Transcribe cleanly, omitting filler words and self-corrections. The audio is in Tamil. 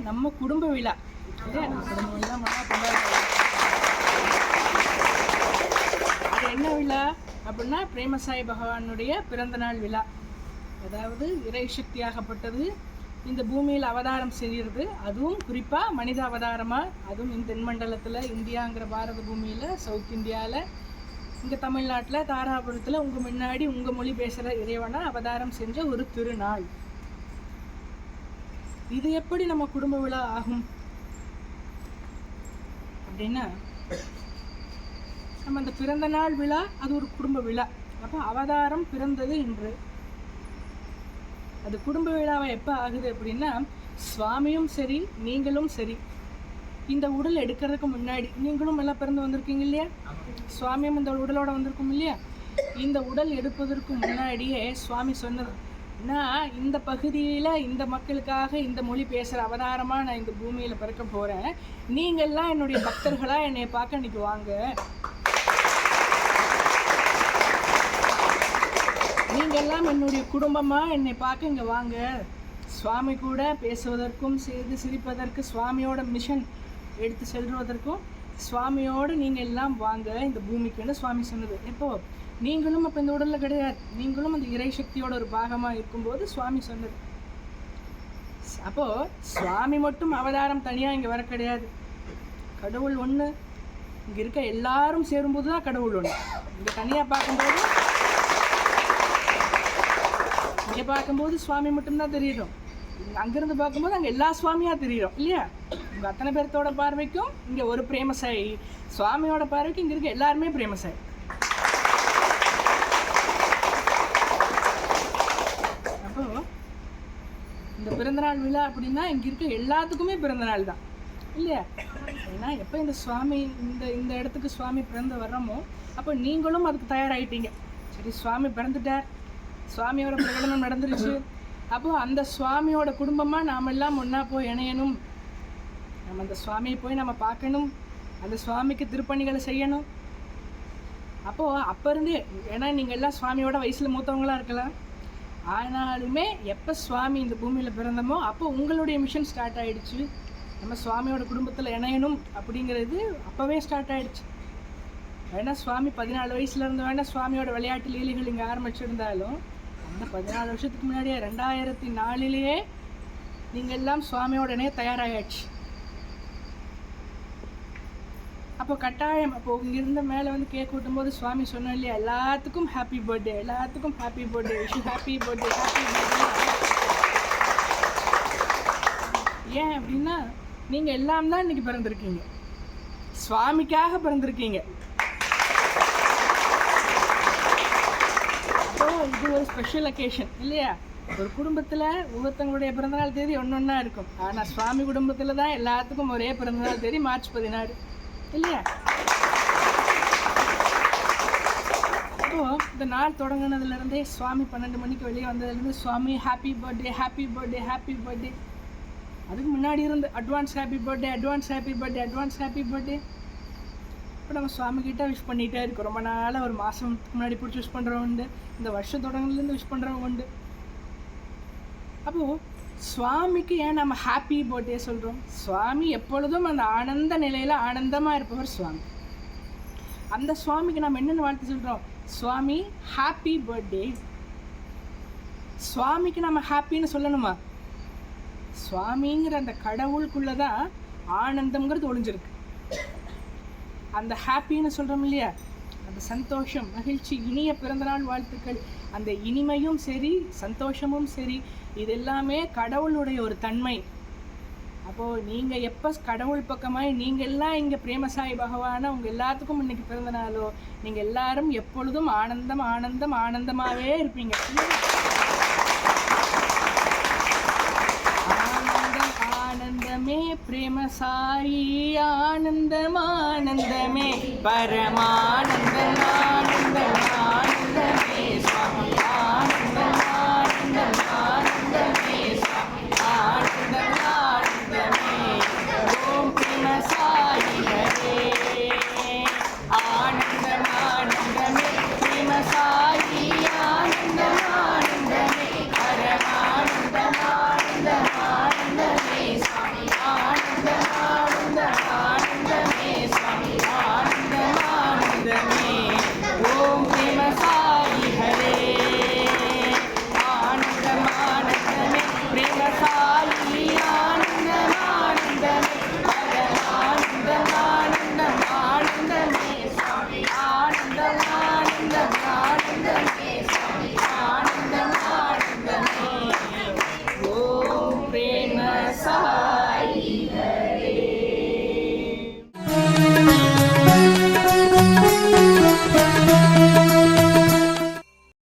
நம்ம குடும்ப விழா இல்லையா? நம்ம குடும்ப விழா கொண்டாடுறோம். அது என்ன விழா அப்படின்னா பிரேமசாய் பகவானுடைய பிறந்தநாள் விழா. அதாவது இறை சக்தியாகப்பட்டது இந்த பூமியில் அவதாரம் செய்கிறது, அதுவும் குறிப்பாக மனித அவதாரமாக, அதுவும் இந்த தென்மண்டலத்தில் இந்தியாங்கிற பாரத பூமியில் சவுத் இந்தியாவில் இங்கே தமிழ்நாட்டில் தாராபுரத்தில் உங்கள் முன்னாடி உங்கள் மொழி பேசுகிற இறைவனை அவதாரம் செஞ்ச ஒரு திருநாள். இது எப்படி நம்ம குடும்ப விழா ஆகும் அப்படின்னா, நம்ம அந்த பிறந்த நாள் விழா அது ஒரு குடும்ப விழா. அப்போ அவதாரம் பிறந்தது இன்று. அது குடும்ப விழாவை எப்போ ஆகுது அப்படின்னா, சுவாமியும் சரி நீங்களும் சரி இந்த உடல் எடுக்கிறதுக்கு முன்னாடி நீங்களும் எல்லாம் பிறந்து வந்திருக்கீங்க இல்லையா? சுவாமியும் இந்த உடலோட வந்திருக்கும் இல்லையா? இந்த உடல் எடுப்பதற்கு முன்னாடியே சுவாமி சொன்னது, நான் இந்த பகுதியில் இந்த மக்களுக்காக இந்த மொழி பேசுகிற அவதாரமாக நான் இந்த பூமியில் பிறக்க போகிறேன், நீங்கள்லாம் என்னுடைய பக்தர்களாக என்னை பார்க்க இன்னைக்கு வாங்க, நீங்கள்லாம் என்னுடைய குடும்பமாக என்னை பார்க்க இங்கே வாங்க, சுவாமி கூட பேசுவதற்கும் செய்து சிரிப்பதற்கு சுவாமியோட மிஷன் எடுத்து செல்வதற்கும் சுவாமியோடு நீங்கள் எல்லாம் வாங்க இந்த பூமிக்குன்னு சுவாமி சொன்னது. எப்போ நீங்களும் அப்போ இந்த உடலில் கிடையாது, நீங்களும் அந்த இறை சக்தியோட ஒரு பாகமாக இருக்கும்போது சுவாமி சொன்னது. அப்போது சுவாமி மட்டும் அவதாரம் தனியாக இங்கே வர கிடையாது. கடவுள் ஒன்று, இங்கே இருக்க எல்லாரும் சேரும்போது தான் கடவுள் ஒன்று. இங்கே தனியாக பார்க்கும்போது சுவாமி மட்டும்தான் தெரியும். அங்கேருந்து பார்க்கும்போது அங்கே எல்லா சுவாமியாக தெரியும் இல்லையா? உங்கள் அத்தனை பேர்த்தோட பார்வைக்கும் இங்கே ஒரு பிரேமசாய், சுவாமியோட பார்வைக்கும் இங்கே இருக்க எல்லாருமே பிரேமசாய். அப்போது இந்த பிறந்தநாள் விழா அப்படின்னா இங்கே இருக்க எல்லாத்துக்குமே பிறந்தநாள் தான் இல்லையா? ஏன்னா எப்போ இந்த சுவாமி இந்த இடத்துக்கு சுவாமி பிறந்து வர்றோமோ அப்போ நீங்களும் அதுக்கு தயாராகிட்டீங்க. சரி, சுவாமி பிறந்துட்டார், சுவாமியோட பிரகடனம் நடந்துருச்சு, அப்போது அந்த சுவாமியோட குடும்பமாக நாம் எல்லாம் ஒன்றா போய் இணையணும், நம்ம அந்த சுவாமியை போய் நம்ம பார்க்கணும், அந்த சுவாமிக்கு திருப்பணிகளை செய்யணும். அப்போது அப்போ இருந்தே, ஏன்னா நீங்கள் எல்லாம் சுவாமியோட வயசில் மூத்தவங்களாக இருக்கலாம், ஆனாலுமே எப்போ சுவாமி இந்த பூமியில் பிறந்தமோ அப்போ உங்களுடைய மிஷன் ஸ்டார்ட் ஆகிடுச்சு. நம்ம சுவாமியோட குடும்பத்தில் இணையணும் அப்படிங்கிறது அப்போவே ஸ்டார்ட் ஆகிடுச்சு. வேணால் சுவாமி 14 வயசுல இருந்து வேணால் சுவாமியோட விளையாட்டு லீலைகள் இங்கே ஆரம்பிச்சிருந்தாலும் அந்த 14 வருஷத்துக்கு முன்னாடியே 2004 நீங்கள் எல்லாம் சுவாமியோடனே தயாராகிடுச்சு. அப்போ கட்டாயம் அப்போ இங்கிருந்த மேலே வந்து கேக் கூட்டும்போது சுவாமி சொன்னோம் இல்லையா, எல்லாத்துக்கும் ஹாப்பி பர்த்டே, எல்லாத்துக்கும் happy birthday, wish happy birthday, happy birthday. ஏன் அப்படின்னா நீங்கள் எல்லாம் தான் இன்னைக்கு பிறந்திருக்கீங்க, சுவாமிக்காக பிறந்திருக்கீங்க. இது ஒரு ஸ்பெஷல் அக்கேஷன் இல்லையா? ஒரு குடும்பத்தில் ஒவ்வொருத்தங்களுடைய பிறந்தநாள் தேதி ஒன்றா இருக்கும், ஆனால் சுவாமி குடும்பத்தில் தான் எல்லாத்துக்கும் ஒரே பிறந்தநாள் தேதி மார்ச் 16 இல்லையா? அப்போது இந்த நாள் தொடங்கினதுலேருந்தே சுவாமி 12 மணிக்கு வெளியே வந்ததுலேருந்து Swami happy birthday, happy birthday, happy birthday. அதுக்கு முன்னாடி இருந்து advance happy birthday, advance happy birthday, advance happy birthday. இப்போ நம்ம சுவாமிகிட்ட விஷ் பண்ணிகிட்டே இருக்கோம். ரொம்ப நாளாக ஒரு மாதத்துக்கு முன்னாடி பிடிச்சி விஷ் பண்ணுறவங்க உண்டு, இந்த வருஷம் தொடங்கிலேருந்து விஷ் பண்ணுறவங்க உண்டு. அப்போது சுவாமிக்கு ஏன் நம்ம ஹாப்பி பர்த்டே சொல்கிறோம்? சுவாமி எப்பொழுதும் அந்த ஆனந்த நிலையில் ஆனந்தமாக இருப்பவர் சுவாமி. அந்த சுவாமிக்கு நம்ம என்னென்னு வாழ்த்து சொல்கிறோம்? சுவாமி ஹாப்பி பர்த்டே. சுவாமிக்கு நம்ம ஹாப்பின்னு சொல்லணுமா? சுவாமிங்கிற அந்த கடவுளுக்குள்ளே தான் ஆனந்தம்ங்கிறது ஒளிஞ்சிருக்கு. அந்த ஹாப்பின்னு சொல்கிறோம் இல்லையா, அந்த சந்தோஷம், மகிழ்ச்சி, இனிய பிறந்தநாள் வாழ்த்துக்கள், அந்த இனிமையும் சரி சந்தோஷமும் சரி இது எல்லாமே கடவுளுடைய ஒரு தன்மை. அப்போது நீங்கள் எப்போ கடவுள் பக்கமாய் நீங்கள் எல்லாம் இங்கே பிரேமசாய் பகவானை உங்கள் எல்லாத்துக்கும் இன்றைக்கி பிறந்தநாளோ நீங்கள் எல்லாரும் எப்பொழுதும் ஆனந்தம் ஆனந்தம் ஆனந்தமாகவே இருப்பீங்க. ஆனந்தமே பிரேமசாயி, ஆனந்தம் ஆனந்தமே பரமானந்தமா.